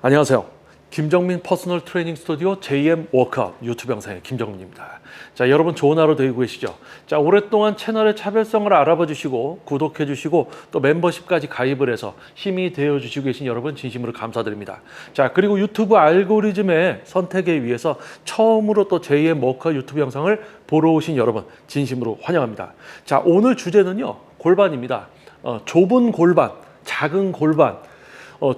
안녕하세요. 김정민 퍼스널 트레이닝 스튜디오 JM 워크아웃 유튜브 영상의 김정민입니다. 자, 여러분 좋은 하루 되고 계시죠? 자, 오랫동안 채널의 차별성을 알아봐 주시고 구독해 주시고 또 멤버십까지 가입을 해서 힘이 되어 주시고 계신 여러분 진심으로 감사드립니다. 자, 그리고 유튜브 알고리즘의 선택에 의해서 처음으로 또 JM 워크아웃 유튜브 영상을 보러 오신 여러분 진심으로 환영합니다. 자, 오늘 주제는요. 골반입니다. 좁은 골반, 작은 골반,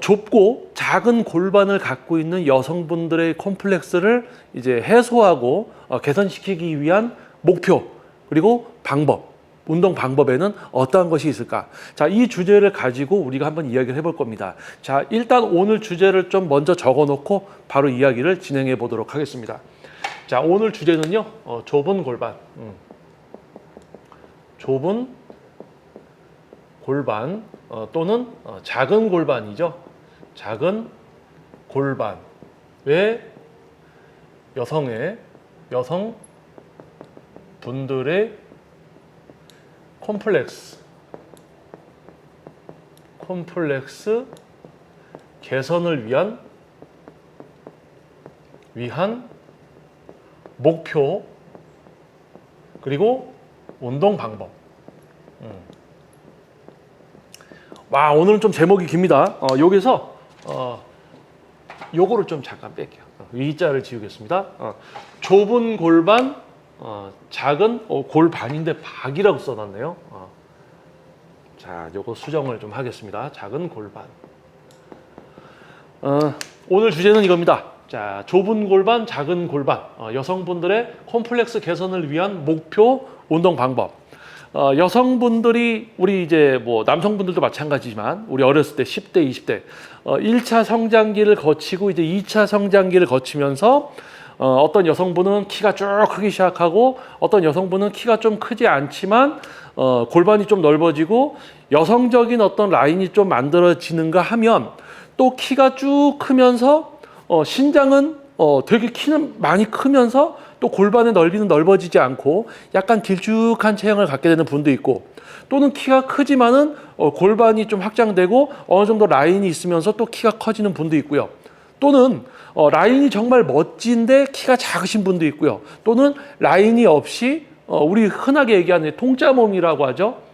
좁고 작은 골반을 갖고 있는 여성분들의 콤플렉스를 이제 해소하고 개선시키기 위한 목표 그리고 방법, 운동 방법에는 어떠한 것이 있을까? 자, 이 주제를 가지고 우리가 한번 이야기를 해볼 겁니다. 자, 일단 오늘 주제를 좀 먼저 적어놓고 바로 이야기를 진행해 보도록 하겠습니다. 자, 오늘 주제는요, 좁은 골반, 좁은 골반 또는 작은 골반이죠. 작은 골반. 왜 여성 분들의 콤플렉스 개선을 위한 목표 그리고 운동 방법. 와, 오늘은 좀 제목이 깁니다. 여기서 요거를 좀 잠깐 뺄게요. 위자를 지우겠습니다. 좁은 골반, 작은 골반인데 박이라고 써놨네요. 자, 요거 수정을 좀 하겠습니다. 작은 골반. 오늘 주제는 이겁니다. 자, 좁은 골반, 작은 골반, 여성분들의 콤플렉스 개선을 위한 목표 운동 방법. 여성분들이 우리 이제 뭐 남성분들도 마찬가지지만 우리 어렸을 때 10대, 20대 1차 성장기를 거치고 이제 2차 성장기를 거치면서 어떤 여성분은 키가 쭉 크기 시작하고 어떤 여성분은 키가 좀 크지 않지만 골반이 좀 넓어지고 여성적인 어떤 라인이 좀 만들어지는가 하면 또 키가 쭉 크면서 신장은 되게 키는 많이 크면서 또 골반의 넓이는 넓어지지 않고 약간 길쭉한 체형을 갖게 되는 분도 있고 또는 키가 크지만은 골반이 좀 확장되고 어느 정도 라인이 있으면서 또 키가 커지는 분도 있고요. 또는 라인이 정말 멋진데 키가 작으신 분도 있고요. 또는 라인이 없이 우리 흔하게 얘기하는 통짜 몸이라고 하죠.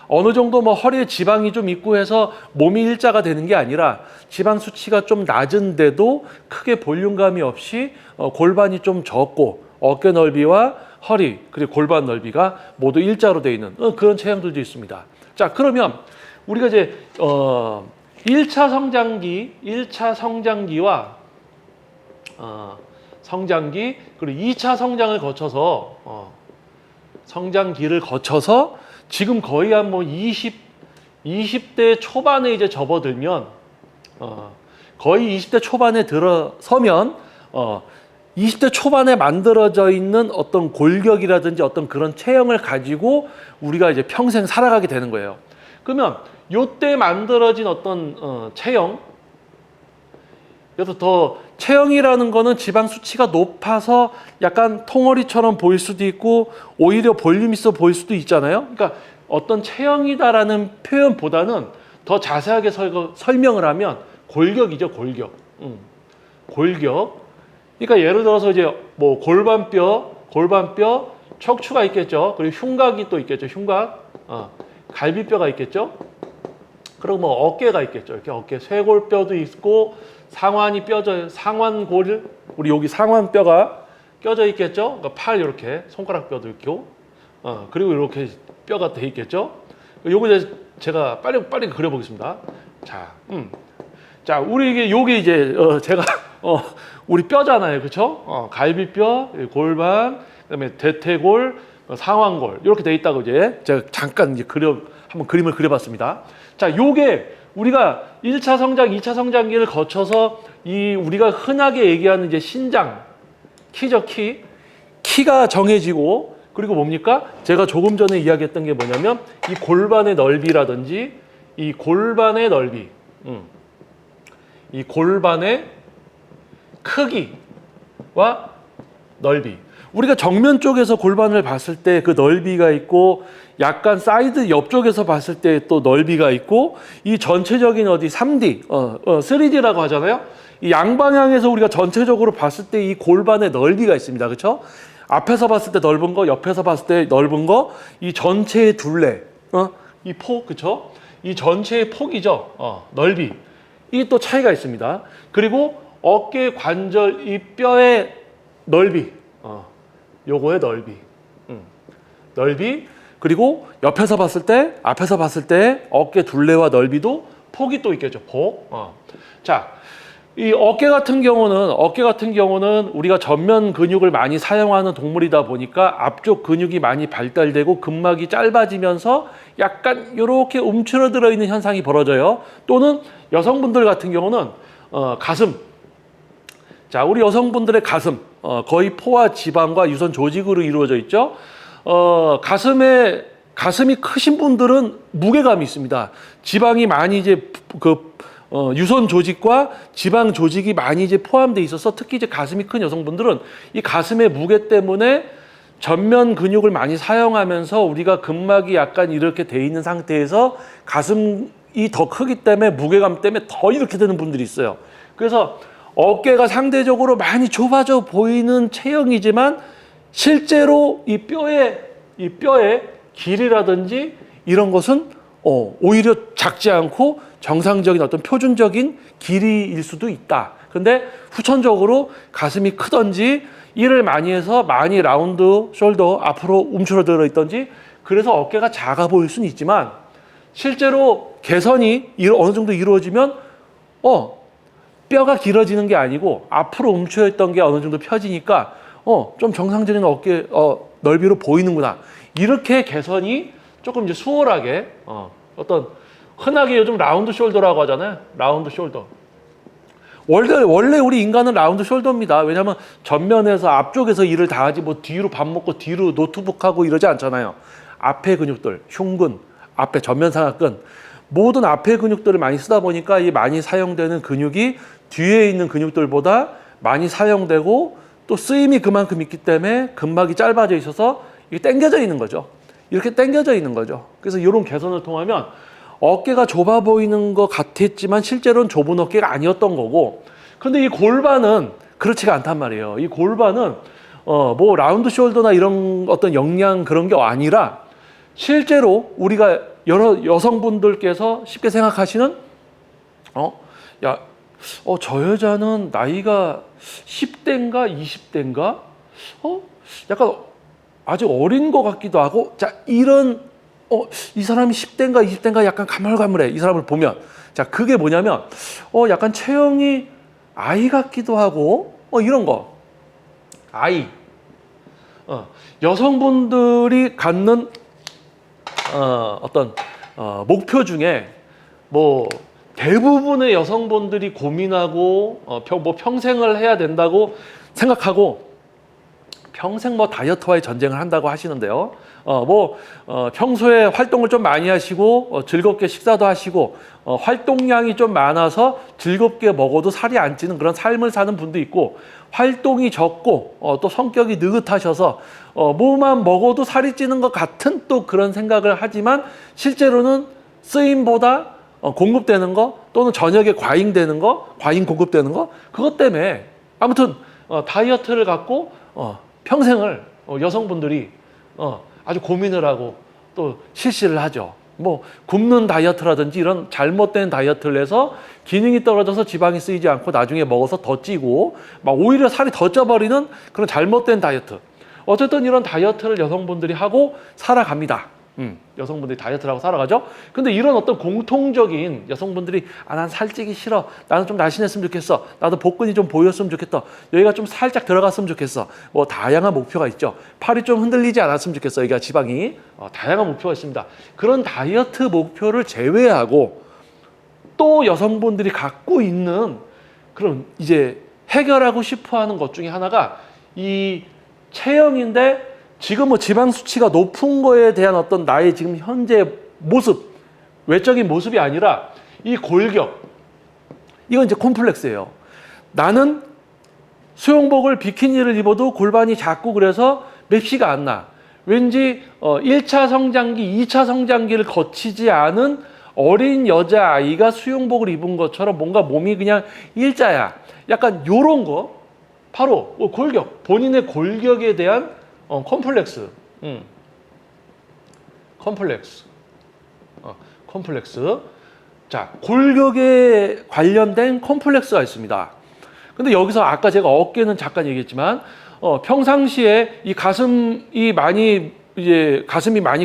어느 정도 뭐 허리에 지방이 좀 있고 해서 몸이 일자가 되는 게 아니라 지방 수치가 좀 낮은데도 크게 볼륨감이 없이 골반이 좀 적고 어깨 넓이와 허리 그리고 골반 넓이가 모두 일자로 되어 있는 그런 체형들도 있습니다. 자, 그러면 우리가 이제 1차 성장기와 성장기 그리고 2차 성장을 거쳐서 성장기를 거쳐서 지금 거의 한 뭐 20대 초반에 이제 접어들면 거의 20대 초반에 들어서면 20대 초반에 만들어져 있는 어떤 골격이라든지 어떤 그런 체형을 가지고 우리가 이제 평생 살아가게 되는 거예요. 그러면 요때 만들어진 어떤 체형, 그래서 더 체형이라는 거는 지방 수치가 높아서 약간 통어리처럼 보일 수도 있고 오히려 볼륨 있어 보일 수도 있잖아요. 그러니까 어떤 체형이다라는 표현보다는 더 자세하게 설명을 하면 골격이죠, 골격. 골격. 그러니까 예를 들어서 이제 뭐 골반뼈, 척추가 있겠죠. 그리고 흉곽이 또 있겠죠, 흉곽. 갈비뼈가 있겠죠. 그리고 뭐 어깨가 있겠죠. 이렇게 어깨 쇄골뼈도 있고 상완이 뼈져 상완골 우리 여기 상완뼈가 껴져 있겠죠. 그러니까 팔 이렇게 손가락뼈도 있고 그리고 이렇게 뼈가 돼 있겠죠. 요거 이제 제가 빨리 그려보겠습니다. 자, 우리 이게 요게 이제 제가 우리 뼈잖아요, 그렇죠? 갈비뼈, 골반, 그다음에 대퇴골, 상완골 이렇게 돼 있다고 이제 제가 잠깐 이제 한번 그림을 그려봤습니다. 자, 요게 우리가 1차 성장, 2차 성장기를 거쳐서 우리가 흔하게 얘기하는 이제 신장, 키죠, 키가 정해지고 그리고 뭡니까? 제가 조금 전에 이야기했던 게 뭐냐면 이 골반의 넓이라든지 이 골반의 넓이, 이 골반의 크기와 넓이. 우리가 정면 쪽에서 골반을 봤을 때 그 넓이가 있고 약간 사이드 옆쪽에서 봤을 때 또 넓이가 있고 이 전체적인 어디 3D, 3D라고 하잖아요. 이 양방향에서 우리가 전체적으로 봤을 때 이 골반의 넓이가 있습니다. 그렇죠? 앞에서 봤을 때 넓은 거, 옆에서 봤을 때 넓은 거, 이 전체의 둘레, 이 폭, 그렇죠? 이 전체의 폭이죠. 넓이. 이게 또 차이가 있습니다. 그리고 어깨 관절, 이 뼈의 넓이, 요거의 넓이, 넓이. 그리고 옆에서 봤을 때, 앞에서 봤을 때 어깨 둘레와 넓이도 폭이 또 있겠죠. 폭. 자, 이 어깨 같은 경우는 우리가 전면 근육을 많이 사용하는 동물이다 보니까 앞쪽 근육이 많이 발달되고 근막이 짧아지면서 약간 이렇게 움츠러들어 있는 현상이 벌어져요. 또는 여성분들 같은 경우는 가슴. 자, 우리 여성분들의 가슴, 거의 포와 지방과 유선 조직으로 이루어져 있죠. 가슴이 크신 분들은 무게감이 있습니다. 지방이 많이 이제 유선 조직과 지방 조직이 많이 이제 포함되어 있어서 특히 이제 가슴이 큰 여성분들은 이 가슴의 무게 때문에 전면 근육을 많이 사용하면서 우리가 근막이 약간 이렇게 돼 있는 상태에서 가슴이 더 크기 때문에 무게감 때문에 더 이렇게 되는 분들이 있어요. 그래서 어깨가 상대적으로 많이 좁아져 보이는 체형이지만 실제로 이 뼈의 길이라든지 이런 것은 오히려 작지 않고 정상적인 어떤 표준적인 길이일 수도 있다. 근데 후천적으로 가슴이 크든지 일을 많이 해서 많이 라운드 숄더 앞으로 움츠러들어 있든지 그래서 어깨가 작아 보일 수는 있지만 실제로 개선이 어느 정도 이루어지면 뼈가 길어지는 게 아니고 앞으로 움츠러 있던 게 어느 정도 펴지니까 좀 정상적인 어깨 넓이로 보이는구나. 이렇게 개선이 조금 이제 수월하게 어떤 흔하게 요즘 라운드 숄더라고 하잖아요. 라운드 숄더. 원래 우리 인간은 라운드 숄더입니다. 왜냐하면 전면에서 앞쪽에서 일을 다 하지 뭐 뒤로 밥 먹고 뒤로 노트북하고 이러지 않잖아요. 앞에 근육들, 흉근, 앞에 전면 상하근 모든 앞에 근육들을 많이 쓰다 보니까 이 많이 사용되는 근육이 뒤에 있는 근육들보다 많이 사용되고 또 쓰임이 그만큼 있기 때문에 근막이 짧아져 있어서 이게 당겨져 있는 거죠. 이렇게 당겨져 있는 거죠. 그래서 이런 개선을 통하면 어깨가 좁아 보이는 것 같았지만 실제로는 좁은 어깨가 아니었던 거고 근데 이 골반은 그렇지가 않단 말이에요. 이 골반은 뭐 라운드 숄더나 이런 어떤 영양 그런 게 아니라 실제로 우리가 여러 여성분들께서 쉽게 생각하시는 저 여자는 나이가 10대인가 20대인가 약간 아직 어린 것 같기도 하고 자 이런 이 사람이 10대인가 20대인가 약간 가물가물해 이 사람을 보면 자 그게 뭐냐면 약간 체형이 아이 같기도 하고 이런 거 아이 여성분들이 갖는 어떤 목표 중에 뭐 대부분의 여성분들이 고민하고 뭐 평생을 해야 된다고 생각하고 평생 뭐 다이어트와의 전쟁을 한다고 하시는데요. 평소에 활동을 좀 많이 하시고 즐겁게 식사도 하시고 활동량이 좀 많아서 즐겁게 먹어도 살이 안 찌는 그런 삶을 사는 분도 있고 활동이 적고 또 성격이 느긋하셔서 뭐만 먹어도 살이 찌는 것 같은 또 그런 생각을 하지만 실제로는 쓰임보다 공급되는 거 또는 저녁에 과잉되는 거, 과잉 공급되는 거 그것 때문에 아무튼 다이어트를 갖고 평생을 여성분들이 아주 고민을 하고 또 실시를 하죠. 뭐 굶는 다이어트라든지 이런 잘못된 다이어트를 해서 기능이 떨어져서 지방이 쓰이지 않고 나중에 먹어서 더 찌고 막 오히려 살이 더 쪄버리는 그런 잘못된 다이어트. 어쨌든 이런 다이어트를 여성분들이 하고 살아갑니다. 여성분들이 다이어트를 하고 살아가죠. 근데 이런 어떤 공통적인 여성분들이 난 살찌기 싫어. 나는 좀 날씬했으면 좋겠어. 나도 복근이 좀 보였으면 좋겠다. 여기가 좀 살짝 들어갔으면 좋겠어. 뭐 다양한 목표가 있죠. 팔이 좀 흔들리지 않았으면 좋겠어. 여기가 지방이. 다양한 목표가 있습니다. 그런 다이어트 목표를 제외하고 또 여성분들이 갖고 있는 그런 이제 해결하고 싶어 하는 것 중에 하나가 이 체형인데 지금 뭐 지방 수치가 높은 거에 대한 어떤 나의 지금 현재 모습, 외적인 모습이 아니라 이 골격, 이건 이제 콤플렉스예요. 나는 수영복을 비키니를 입어도 골반이 작고 그래서 맵시가 안 나. 왠지 1차 성장기, 2차 성장기를 거치지 않은 어린 여자아이가 수영복을 입은 것처럼 뭔가 몸이 그냥 일자야. 약간 요런 거 바로 골격, 본인의 골격에 대한 컴플렉스. 컴플렉스. 자, 골격에 관련된 컴플렉스가 있습니다. 근데 여기서 아까 제가 어깨는 잠깐 얘기했지만 평상시에 이 가슴이 많이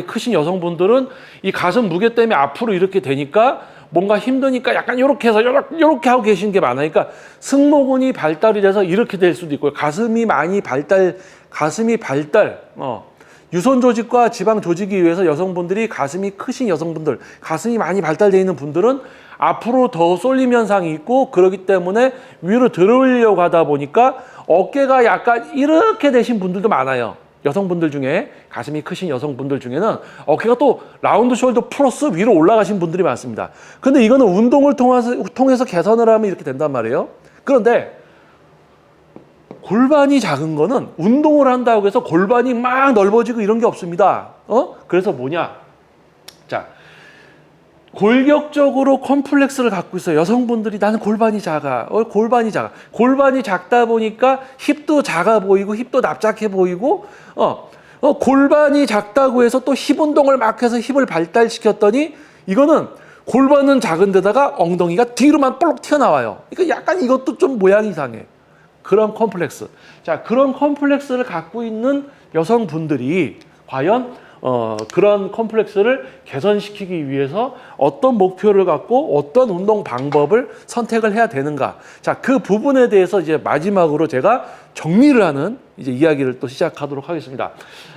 크신 여성분들은 이 가슴 무게 때문에 앞으로 이렇게 되니까 뭔가 힘드니까 약간 이렇게 해서 이렇게 하고 계시는 게 많으니까 승모근이 발달이 돼서 이렇게 될 수도 있고요. 가슴이 발달 유선 조직과 지방 조직에 의해서 여성분들이 가슴이 크신 여성분들, 가슴이 많이 발달되어 있는 분들은 앞으로 더 쏠림 현상이 있고 그렇기 때문에 위로 들어올려고 하다 보니까 어깨가 약간 이렇게 되신 분들도 많아요. 여성분들 중에 가슴이 크신 여성분들 중에는 어깨가 또 라운드 숄더 플러스 위로 올라가신 분들이 많습니다. 근데 이거는 운동을 통해서 개선을 하면 이렇게 된단 말이에요. 그런데 골반이 작은 거는 운동을 한다고 해서 골반이 막 넓어지고 이런 게 없습니다. 그래서 뭐냐? 자, 골격적으로 컴플렉스를 갖고 있어요. 여성분들이 나는 골반이 작아. 골반이 작다 보니까 힙도 작아 보이고 힙도 납작해 보이고 골반이 작다고 해서 또 힙 운동을 막 해서 힙을 발달시켰더니 이거는 골반은 작은 데다가 엉덩이가 뒤로만 볼록 튀어나와요. 그러니까 약간 이것도 좀 모양이 이상해. 그런 컴플렉스. 자, 그런 컴플렉스를 갖고 있는 여성분들이 과연 그런 컴플렉스를 개선시키기 위해서 어떤 목표를 갖고 어떤 운동 방법을 선택을 해야 되는가. 자, 그 부분에 대해서 이제 마지막으로 제가 정리를 하는 이제 이야기를 또 시작하도록 하겠습니다.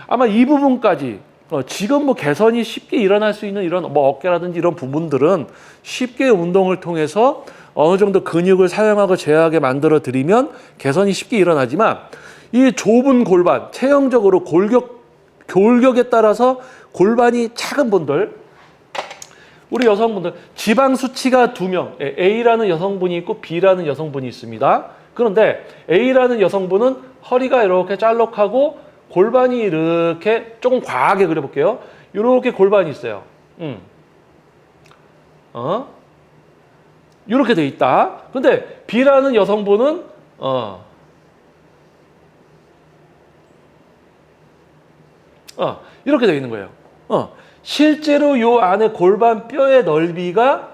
아마 이 부분까지 지금 개선이 쉽게 일어날 수 있는 이런 어깨라든지 이런 부분들은 쉽게 운동을 통해서 어느 정도 근육을 사용하고 제어하게 만들어 드리면 개선이 쉽게 일어나지만 이 좁은 골반, 체형적으로 골격에 따라서 골반이 작은 분들, 우리 여성분들 지방 수치가 2명, A라는 여성분이 있고 B라는 여성분이 있습니다. 그런데 A라는 여성분은 허리가 이렇게 짤록하고 골반이 이렇게 조금 과하게 그려볼게요. 이렇게 골반이 있어요. 이렇게 돼 있다. 근데 B라는 여성분은 이렇게 돼 있는 거예요. 실제로 요 안에 골반 뼈의 넓이가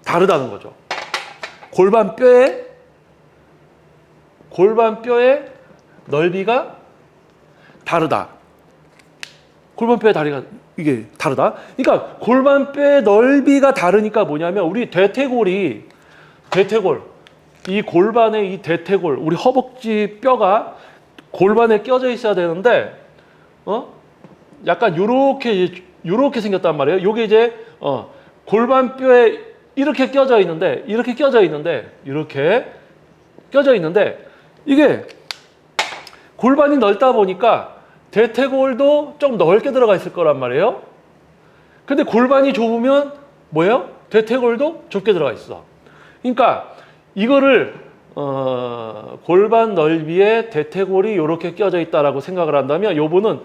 다르다는 거죠. 골반 뼈의 넓이가 다르다. 골반 뼈의 다리가 이게 다르다. 그러니까 골반 뼈의 넓이가 다르니까 뭐냐면 우리 대퇴골, 이 골반의 이 대퇴골, 우리 허벅지 뼈가 골반에 껴져 있어야 되는데 약간 요렇게 생겼단 말이에요. 요게 이제 골반 뼈에 이렇게 껴져 있는데 이게 골반이 넓다 보니까 대퇴골도 좀 넓게 들어가 있을 거란 말이에요. 근데 골반이 좁으면 뭐예요? 대퇴골도 좁게 들어가 있어. 그러니까 이거를 골반 넓이에 대퇴골이 이렇게 껴져 있다라고 생각을 한다면 요분은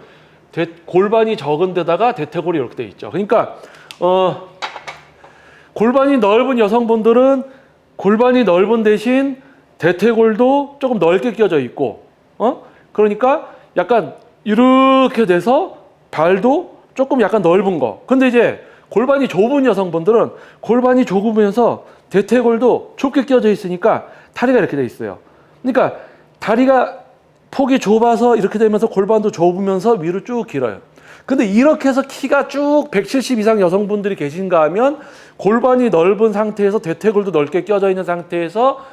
골반이 적은 데다가 대퇴골이 이렇게 돼 있죠. 그러니까 골반이 넓은 여성분들은 골반이 넓은 대신 대퇴골도 조금 넓게 껴져 있고 그러니까 약간 이렇게 돼서 발도 조금 약간 넓은 거. 근데 이제 골반이 좁은 여성분들은 골반이 좁으면서 대퇴골도 좁게 껴져 있으니까 다리가 이렇게 돼 있어요. 그러니까 다리가 폭이 좁아서 이렇게 되면서 골반도 좁으면서 위로 쭉 길어요. 근데 이렇게 해서 키가 쭉 170 이상 여성분들이 계신가 하면 골반이 넓은 상태에서 대퇴골도 넓게 껴져 있는 상태에서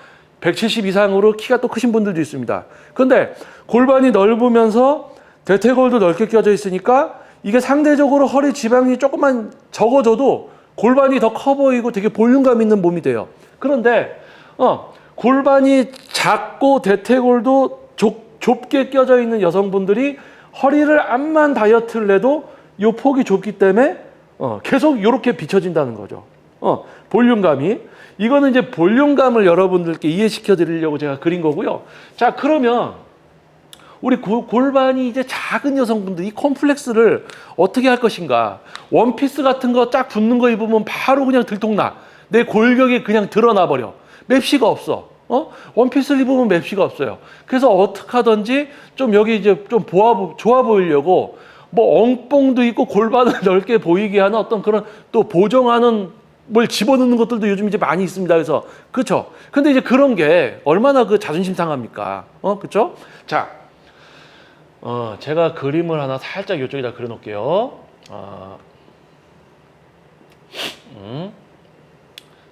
170 이상으로 키가 또 크신 분들도 있습니다. 근데 골반이 넓으면서 대퇴골도 넓게 껴져 있으니까 이게 상대적으로 허리 지방이 조금만 적어져도 골반이 더 커 보이고 되게 볼륨감 있는 몸이 돼요. 그런데 골반이 작고 대퇴골도 좁게 껴져 있는 여성분들이 허리를 암만 다이어트를 해도 이 폭이 좁기 때문에 계속 이렇게 비춰진다는 거죠. 볼륨감이. 이거는 이제 볼륨감을 여러분들께 이해시켜 드리려고 제가 그린 거고요. 자, 그러면 우리 골반이 이제 작은 여성분들 이 콤플렉스를 어떻게 할 것인가? 원피스 같은 거 쫙 붙는 거 입으면 바로 그냥 들통나. 내 골격이 그냥 드러나 버려. 맵시가 없어. 원피스를 입으면 맵시가 없어요. 그래서 어떻게 하든지 좀 여기 이제 좀 좋아 보이려고 뭐 엉뽕도 있고 골반을 넓게 보이게 하는 어떤 그런 또 보정하는 뭘 집어넣는 것들도 요즘 이제 많이 있습니다. 그래서 그렇죠. 근데 이제 그런 게 얼마나 그 자존심 상합니까? 그렇죠? 자, 제가 그림을 하나 살짝 이쪽에다 그려놓을게요.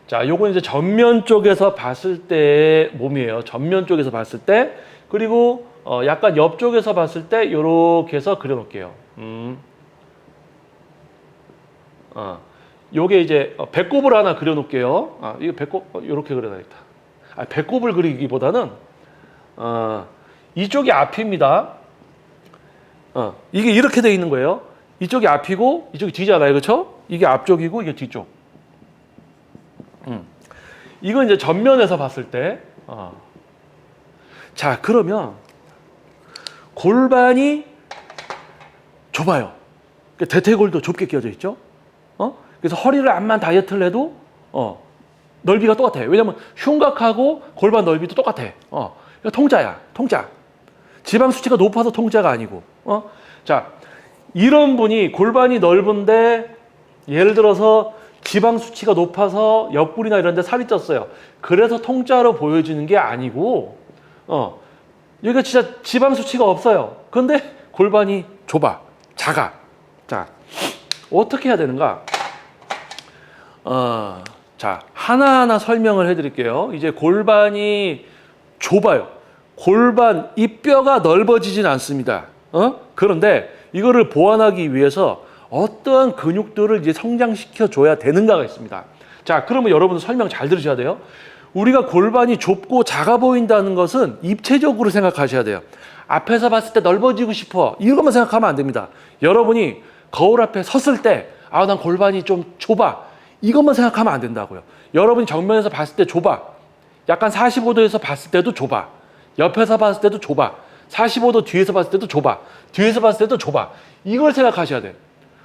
자, 요건 이제 전면 쪽에서 봤을 때의 몸이에요. 전면 쪽에서 봤을 때. 그리고 약간 옆쪽에서 봤을 때 요렇게 해서 그려놓을게요. 요게 이제 배꼽을 하나 그려놓을게요. 이거 배꼽 요렇게 그려놔야겠다. 배꼽을 그리기보다는 이쪽이 앞입니다. 이게 이렇게 돼 있는 거예요. 이쪽이 앞이고 이쪽이 뒤잖아요, 그렇죠? 이게 앞쪽이고 이게 뒤쪽. 이건 이제 전면에서 봤을 때. 자, 그러면 골반이 좁아요. 대퇴골도 좁게 끼워져 있죠. 그래서 허리를 암만 다이어트를 해도 넓이가 똑같아요. 왜냐면 흉곽하고 골반 넓이도 똑같아. 통짜야, 통짜. 지방 수치가 높아서 통짜가 아니고. 자, 이런 분이 골반이 넓은데 예를 들어서 지방 수치가 높아서 옆구리나 이런 데 살이 쪘어요. 그래서 통짜로 보여지는 게 아니고 여기가 진짜 지방 수치가 없어요. 그런데 골반이 좁아, 작아. 자, 어떻게 해야 되는가? 자, 하나하나 설명을 해드릴게요. 이제 골반이 좁아요. 골반, 이 뼈가 넓어지진 않습니다. 그런데 이거를 보완하기 위해서 어떠한 근육들을 이제 성장시켜 줘야 되는가가 있습니다. 자, 그러면 여러분 설명 잘 들으셔야 돼요. 우리가 골반이 좁고 작아 보인다는 것은 입체적으로 생각하셔야 돼요. 앞에서 봤을 때 넓어지고 싶어. 이것만 생각하면 안 됩니다. 여러분이 거울 앞에 섰을 때, 난 골반이 좀 좁아. 이것만 생각하면 안 된다고요. 여러분이 정면에서 봤을 때 좁아. 약간 45도에서 봤을 때도 좁아. 옆에서 봤을 때도 좁아. 45도 뒤에서 봤을 때도 좁아. 뒤에서 봤을 때도 좁아. 이걸 생각하셔야 돼요.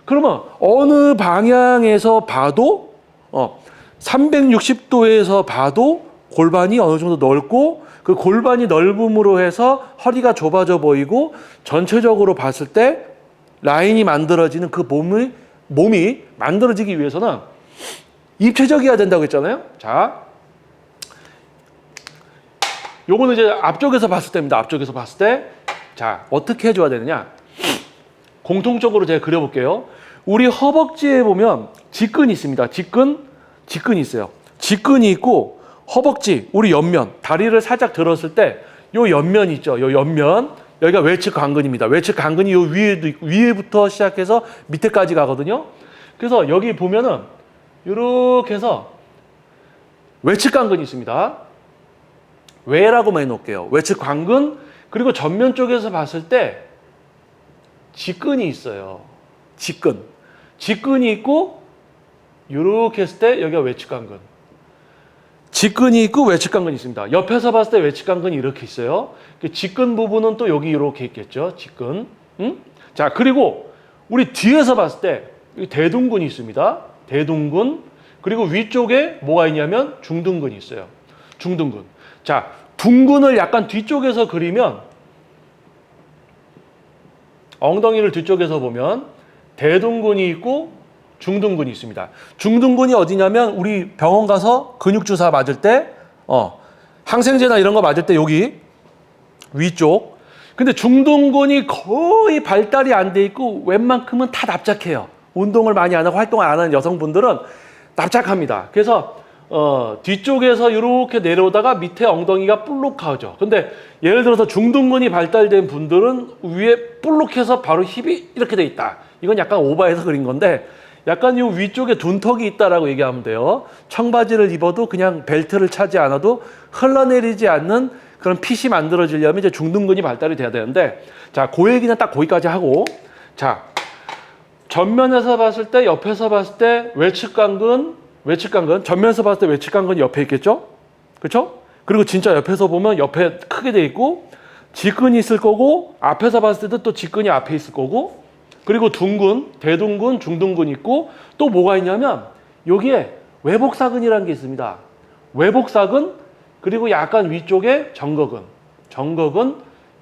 그러면 어느 방향에서 봐도 360도에서 봐도 골반이 어느 정도 넓고 그 골반이 넓음으로 해서 허리가 좁아져 보이고 전체적으로 봤을 때 라인이 만들어지는 그 몸이 만들어지기 위해서는 입체적이어야 된다고 했잖아요. 자, 요거는 이제 앞쪽에서 봤을 때입니다. 앞쪽에서 봤을 때. 자, 어떻게 해줘야 되느냐? 공통적으로 제가 그려볼게요. 우리 허벅지에 보면 직근이 있습니다. 직근이 있어요. 직근이 있고 허벅지, 우리 옆면, 다리를 살짝 들었을 때 요 옆면이 있죠. 요 옆면. 여기가 외측 강근입니다. 외측 강근이 요 위에도 있고, 위에부터 시작해서 밑에까지 가거든요. 그래서 여기 보면은 이렇게 해서 외측 강근이 있습니다. 외라고만 해놓을게요. 외측 강근, 그리고 전면 쪽에서 봤을 때 직근이 있어요. 직근이 있고 이렇게 했을 때 여기가 외측 강근. 직근이 있고 외측 강근이 있습니다. 옆에서 봤을 때 외측 강근이 이렇게 있어요. 직근 부분은 또 여기 이렇게 있겠죠. 직근. 자, 그리고 우리 뒤에서 봤을 때 여기 대둔근이 있습니다. 대둔근. 그리고 위쪽에 뭐가 있냐면 중둔근이 있어요. 중둔근. 자, 둔근을 약간 뒤쪽에서 그리면 엉덩이를 뒤쪽에서 보면 대둔근이 있고 중둔근이 있습니다. 중둔근이 어디냐면 우리 병원 가서 근육 주사 맞을 때 항생제나 이런 거 맞을 때 여기 위쪽. 근데 중둔근이 거의 발달이 안 돼 있고 웬만큼은 다 납작해요. 운동을 많이 안 하고 활동을 안 하는 여성분들은 납작합니다. 그래서 뒤쪽에서 이렇게 내려오다가 밑에 엉덩이가 볼록하죠. 근데 예를 들어서 중둔근이 발달된 분들은 위에 볼록해서 바로 힙이 이렇게 돼 있다. 이건 약간 오버해서 그린 건데 약간 이 위쪽에 둔턱이 있다라고 얘기하면 돼요. 청바지를 입어도 그냥 벨트를 차지 않아도 흘러내리지 않는 그런 핏이 만들어지려면 이제 중둔근이 발달이 돼야 되는데, 자, 그 얘기는 딱 거기까지 하고, 자, 전면에서 봤을 때, 옆에서 봤을 때 외측 강근, 외측 관근, 전면에서 봤을 때 외측 관근이 옆에 있겠죠? 그렇죠? 그리고 진짜 옆에서 보면 옆에 크게 돼 있고 직근이 있을 거고 앞에서 봤을 때도 또 직근이 앞에 있을 거고 그리고 둥근, 대둔근, 중둔근 있고 또 뭐가 있냐면 여기에 외복사근이라는 게 있습니다. 외복사근 그리고 약간 위쪽에 정거근,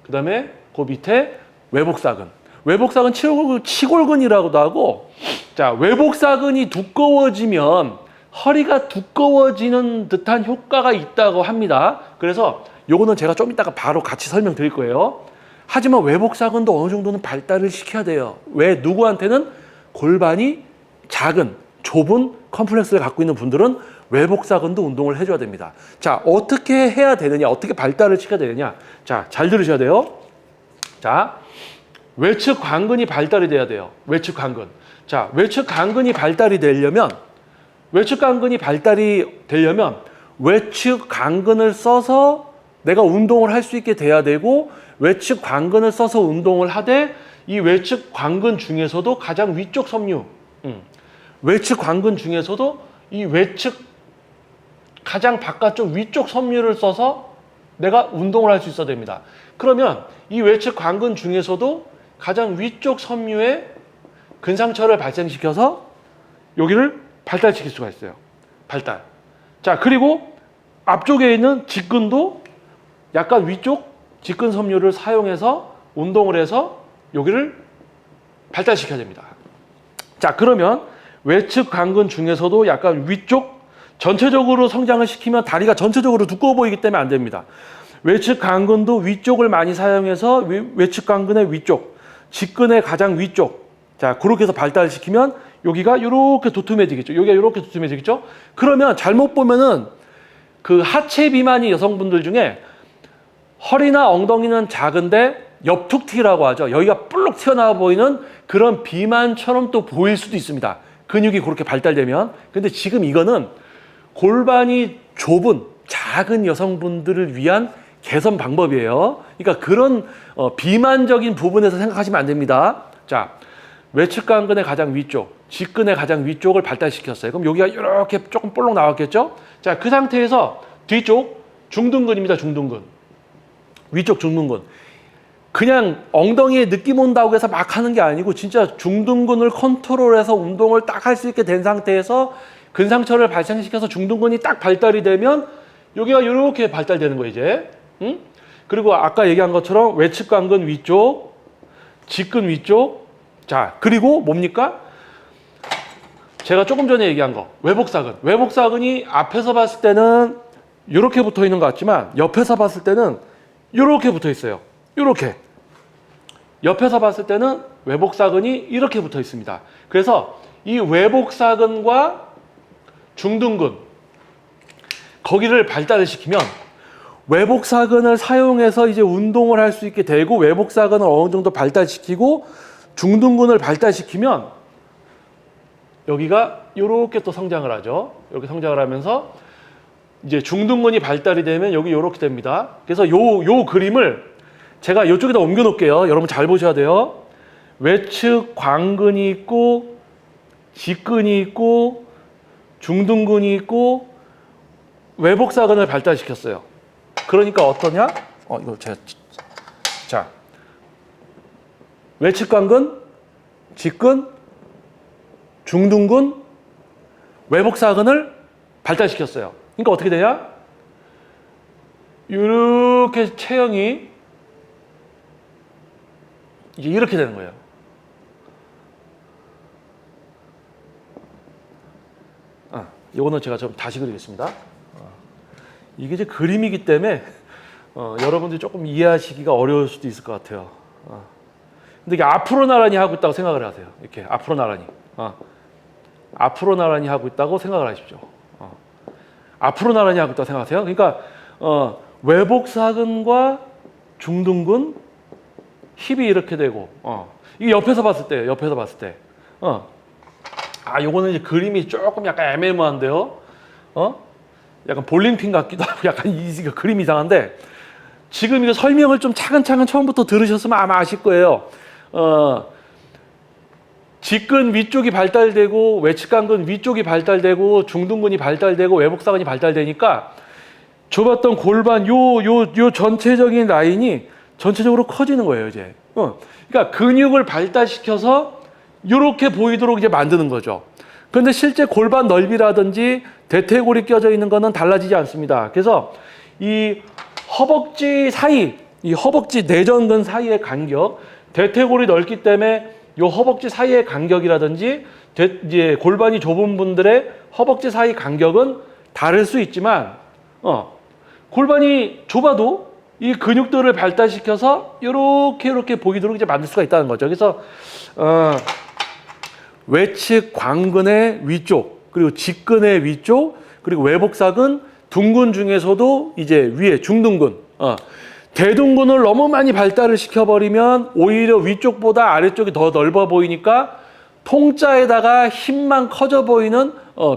그 다음에 그 밑에 외복사근. 외복사근 치골근이라고도 하고 자 외복사근이 두꺼워지면 허리가 두꺼워지는 듯한 효과가 있다고 합니다. 그래서 요거는 제가 좀 이따가 바로 같이 설명드릴 거예요. 하지만 외복사근도 어느 정도는 발달을 시켜야 돼요. 왜? 누구한테는 골반이 작은, 좁은 컴플렉스를 갖고 있는 분들은 외복사근도 운동을 해줘야 됩니다. 자, 어떻게 해야 되느냐? 어떻게 발달을 시켜야 되느냐? 자, 잘 들으셔야 돼요. 자, 외측 관근이 발달이 돼야 돼요. 외측 관근. 자, 외측 관근이 발달이 되려면 외측 관근을 써서 내가 운동을 할 수 있게 돼야 되고 외측 관근을 써서 운동을 하되 이 외측 관근 중에서도 가장 위쪽 섬유 외측 관근 중에서도 이 외측 가장 바깥쪽 위쪽 섬유를 써서 내가 운동을 할 수 있어야 됩니다. 그러면 이 외측 관근 중에서도 가장 위쪽 섬유에 근상처를 발생시켜서 여기를 발달시킬 수가 있어요. 발달. 자, 그리고 앞쪽에 있는 직근도 약간 위쪽 직근 섬유를 사용해서 운동을 해서 여기를 발달시켜야 됩니다. 자, 그러면 외측 관근 중에서도 약간 위쪽 전체적으로 성장을 시키면 다리가 전체적으로 두꺼워 보이기 때문에 안 됩니다. 외측 관근도 위쪽을 많이 사용해서 외측 관근의 위쪽, 직근의 가장 위쪽. 자, 그렇게 해서 발달시키면 여기가 이렇게 도톰해지겠죠. 여기가 이렇게 도톰해지겠죠. 그러면 잘못 보면은 그 하체 비만이 여성분들 중에 허리나 엉덩이는 작은데 옆툭튀라고 하죠. 여기가 볼록 튀어나와 보이는 그런 비만처럼 또 보일 수도 있습니다. 근육이 그렇게 발달되면. 근데 지금 이거는 골반이 좁은 작은 여성분들을 위한 개선 방법이에요. 그러니까 그런 비만적인 부분에서 생각하시면 안 됩니다. 자, 외측 관근의 가장 위쪽, 직근의 가장 위쪽을 발달시켰어요. 그럼 여기가 이렇게 조금 볼록 나왔겠죠? 자, 그 상태에서 뒤쪽 중둔근입니다. 중둔근. 위쪽 중둔근. 그냥 엉덩이에 느낌 온다고 해서 막 하는 게 아니고 진짜 중둔근을 컨트롤해서 운동을 딱 할 수 있게 된 상태에서 근상처를 발생시켜서 중둔근이 딱 발달이 되면 여기가 이렇게 발달되는 거예요, 이제. 응? 그리고 아까 얘기한 것처럼 외측 관근 위쪽, 직근 위쪽. 자, 그리고 뭡니까? 제가 조금 전에 얘기한 거, 외복사근. 외복사근이 앞에서 봤을 때는 이렇게 붙어 있는 것 같지만 옆에서 봤을 때는 이렇게 붙어 있어요. 이렇게. 옆에서 봤을 때는 외복사근이 이렇게 붙어 있습니다. 그래서 이 외복사근과 중둔근 거기를 발달을 시키면 외복사근을 사용해서 이제 운동을 할 수 있게 되고 외복사근을 어느 정도 발달시키고 중둔근을 발달시키면 여기가 이렇게 또 성장을 하죠. 이렇게 성장을 하면서 이제 중둔근이 발달이 되면 여기 이렇게 됩니다. 그래서 요 그림을 제가 이쪽에다 옮겨 놓을게요. 여러분 잘 보셔야 돼요. 외측 관근이 있고 직근이 있고 중둔근이 있고 외복사근을 발달시켰어요. 그러니까 어떠냐? 이거 자, 외측 관근, 직근, 중둔근, 외복사근을 발달시켰어요. 그러니까 어떻게 되냐? 이렇게 체형이 이제 이렇게 되는 거예요. 이거는 제가 좀 다시 그리겠습니다. 이게 이제 그림이기 때문에 여러분들이 조금 이해하시기가 어려울 수도 있을 것 같아요. 근데 이게 앞으로 나란히 하고 있다고 생각을 하세요. 이렇게 앞으로 나란히. 앞으로 나란히 하고 있다고 생각을 하십시오. 앞으로 나란히 하고 있다고 생각하세요. 그러니까 외복사근과 중둔근 힙이 이렇게 되고 이게 옆에서 봤을 때 요거는 이제 그림이 조금 약간 애매모호한데요. 약간 볼링핀 같기도 하고 약간 이 그림이 이상한데 지금 이거 설명을 좀 차근차근 처음부터 들으셨으면 아마 아실 거예요. 직근 위쪽이 발달되고 외측간근 위쪽이 발달되고 중둔근이 발달되고 외복사근이 발달되니까 좁았던 골반 요 전체적인 라인이 전체적으로 커지는 거예요, 이제. 그러니까 근육을 발달시켜서 이렇게 보이도록 이제 만드는 거죠. 그런데 실제 골반 넓이라든지 대퇴골이 껴져 있는 거는 달라지지 않습니다. 그래서 이 허벅지 사이, 이 허벅지 내전근 사이의 간격, 대퇴골이 넓기 때문에 이 허벅지 사이의 간격이라든지 이제 골반이 좁은 분들의 허벅지 사이 간격은 다를 수 있지만 골반이 좁아도 이 근육들을 발달시켜서 이렇게 보이도록 이제 만들 수가 있다는 거죠. 그래서 외측 광근의 위쪽, 그리고 직근의 위쪽, 그리고 외복사근, 둔근 중에서도 이제 위에 중둔근, 대둔근을 너무 많이 발달을 시켜버리면 오히려 위쪽보다 아래쪽이 더 넓어 보이니까 통짜에다가 힘만 커져 보이는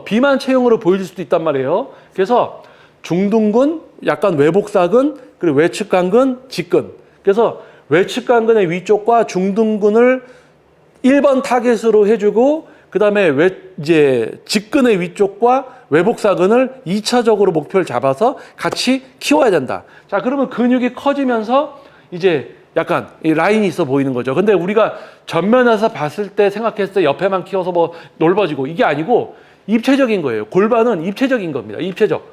비만 체형으로 보일 수도 있단 말이에요. 그래서 중둔근, 약간 외복사근, 그리고 외측간근, 직근. 그래서 외측간근의 위쪽과 중둔근을 1번 타겟으로 해주고, 그 다음에 이제 직근의 위쪽과 외복사근을 2차적으로 목표를 잡아서 같이 키워야 된다. 자, 그러면 근육이 커지면서 이제 약간 이 라인이 있어 보이는 거죠. 근데 우리가 전면에서 봤을 때 생각했을 때 옆에만 키워서 뭐 넓어지고 이게 아니고 입체적인 거예요. 골반은 입체적인 겁니다. 입체적.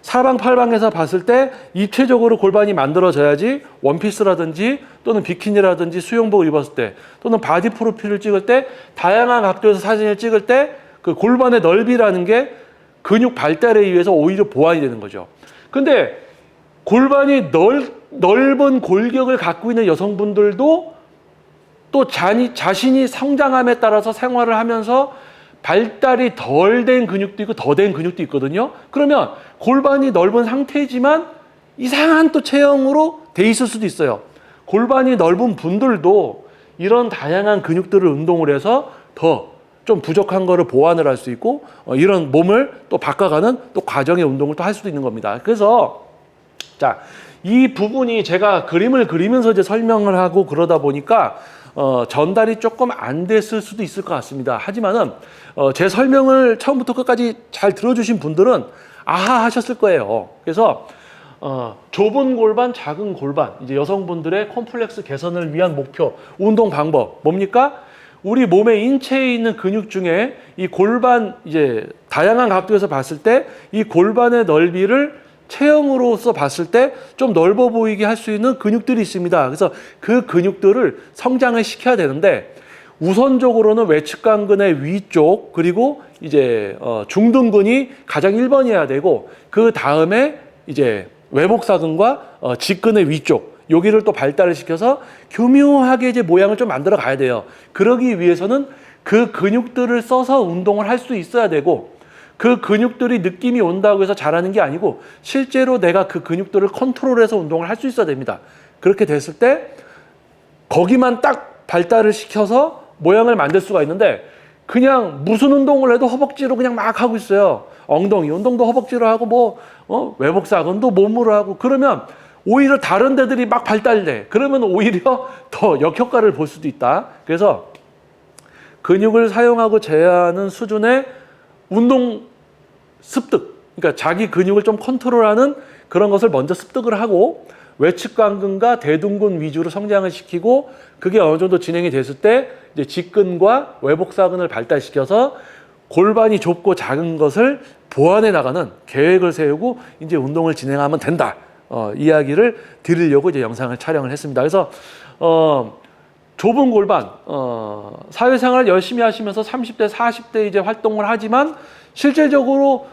사방팔방에서 봤을 때 입체적으로 골반이 만들어져야지 원피스라든지 또는 비키니라든지 수영복을 입었을 때 또는 바디 프로필을 찍을 때 다양한 각도에서 사진을 찍을 때 그 골반의 넓이라는 게 근육 발달에 의해서 오히려 보완이 되는 거죠. 근데 골반이 넓은 골격을 갖고 있는 여성분들도 또 자신이 성장함에 따라서 생활을 하면서 발달이 덜 된 근육도 있고 더 된 근육도 있거든요. 그러면 골반이 넓은 상태지만 이상한 또 체형으로 돼 있을 수도 있어요. 골반이 넓은 분들도 이런 다양한 근육들을 운동을 해서 더 좀 부족한 거를 보완을 할 수 있고 이런 몸을 또 바꿔가는 또 과정의 운동을 또 할 수도 있는 겁니다. 그래서 자, 이 부분이 제가 그림을 그리면서 이제 설명을 하고 그러다 보니까 전달이 조금 안 됐을 수도 있을 것 같습니다. 하지만은 제 설명을 처음부터 끝까지 잘 들어주신 분들은 아하 하셨을 거예요. 그래서 좁은 골반, 작은 골반, 이제 여성분들의 콤플렉스 개선을 위한 목표, 운동 방법 뭡니까? 우리 몸의 인체에 있는 근육 중에 이 골반, 이제 다양한 각도에서 봤을 때 이 골반의 넓이를 체형으로서 봤을 때 좀 넓어 보이게 할 수 있는 근육들이 있습니다. 그래서 그 근육들을 성장을 시켜야 되는데 우선적으로는 외측간근의 위쪽 그리고 이제 중둔근이 가장 1번이어야 되고 그 다음에 이제 외복사근과 직근의 위쪽 여기를 또 발달을 시켜서 교묘하게 이제 모양을 좀 만들어 가야 돼요. 그러기 위해서는 그 근육들을 써서 운동을 할 수 있어야 되고 그 근육들이 느낌이 온다고 해서 잘하는 게 아니고 실제로 내가 그 근육들을 컨트롤해서 운동을 할 수 있어야 됩니다. 그렇게 됐을 때 거기만 딱 발달을 시켜서 모양을 만들 수가 있는데 그냥 무슨 운동을 해도 허벅지로 그냥 막 하고 있어요. 엉덩이 운동도 허벅지로 하고 뭐 외복사근도 몸으로 하고 그러면 오히려 다른 데들이 막 발달돼. 그러면 오히려 더 역효과를 볼 수도 있다. 그래서 근육을 사용하고 제어하는 수준의 운동 습득, 그러니까 자기 근육을 좀 컨트롤하는 그런 것을 먼저 습득을 하고 외측간근과 대둔근 위주로 성장을 시키고 그게 어느 정도 진행이 됐을 때 이제 직근과 외복사근을 발달시켜서 골반이 좁고 작은 것을 보완해 나가는 계획을 세우고 이제 운동을 진행하면 된다. 이야기를 드리려고 이제 영상을 촬영을 했습니다. 그래서 좁은 골반, 사회생활을 열심히 하시면서 30대, 40대 이제 활동을 하지만 실질적으로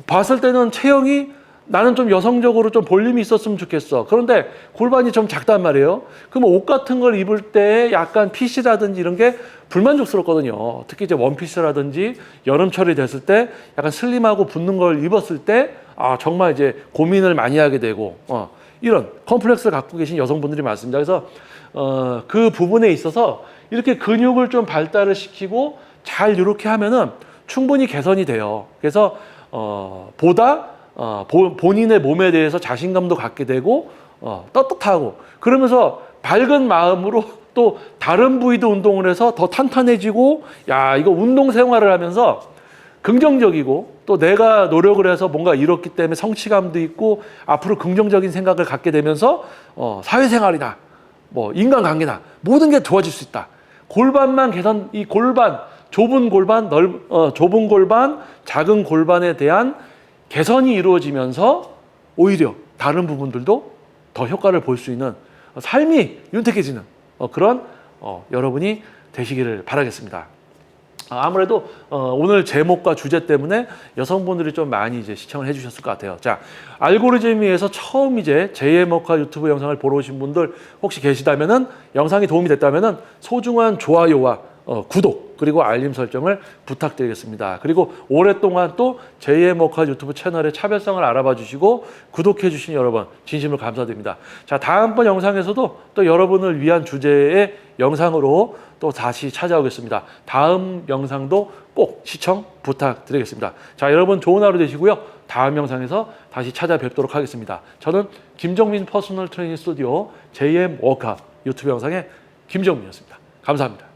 봤을 때는 체형이 나는 좀 여성적으로 좀 볼륨이 있었으면 좋겠어. 그런데 골반이 좀 작단 말이에요. 그러면 옷 같은 걸 입을 때 약간 핏이라든지 이런 게 불만족스럽거든요. 특히 이제 원피스라든지 여름철이 됐을 때 약간 슬림하고 붙는 걸 입었을 때 정말 이제 고민을 많이 하게 되고 이런 컴플렉스를 갖고 계신 여성분들이 많습니다. 그래서 그 부분에 있어서 이렇게 근육을 좀 발달을 시키고 잘 이렇게 하면은 충분히 개선이 돼요. 그래서 보다 본인의 몸에 대해서 자신감도 갖게 되고 떳떳하고 그러면서 밝은 마음으로 또 다른 부위도 운동을 해서 더 탄탄해지고 야 이거 운동 생활을 하면서 긍정적이고 또 내가 노력을 해서 뭔가 이뤘기 때문에 성취감도 있고 앞으로 긍정적인 생각을 갖게 되면서 사회생활이나 뭐 인간관계나 모든 게 좋아질 수 있다. 골반만 개선, 이 골반 좁은 골반, 좁은 골반, 작은 골반에 대한 개선이 이루어지면서 오히려 다른 부분들도 더 효과를 볼 수 있는 삶이 윤택해지는 그런 여러분이 되시기를 바라겠습니다. 아무래도 오늘 제목과 주제 때문에 여성분들이 좀 많이 이제 시청을 해주셨을 것 같아요. 자, 알고리즘에 의해서 처음 이제 제이모카 유튜브 영상을 보러 오신 분들 혹시 계시다면은 영상이 도움이 됐다면은 소중한 좋아요와 구독 그리고 알림 설정을 부탁드리겠습니다. 그리고 오랫동안 또 제이모카 유튜브 채널의 차별성을 알아봐 주시고 구독해 주신 여러분 진심으로 감사드립니다. 자, 다음번 영상에서도 또 여러분을 위한 주제의 영상으로 또 다시 찾아오겠습니다. 다음 영상도 꼭 시청 부탁드리겠습니다. 자, 여러분 좋은 하루 되시고요. 다음 영상에서 다시 찾아뵙도록 하겠습니다. 저는 김정민 퍼스널 트레이닝 스튜디오 JM 워크아웃 유튜브 영상의 김정민이었습니다. 감사합니다.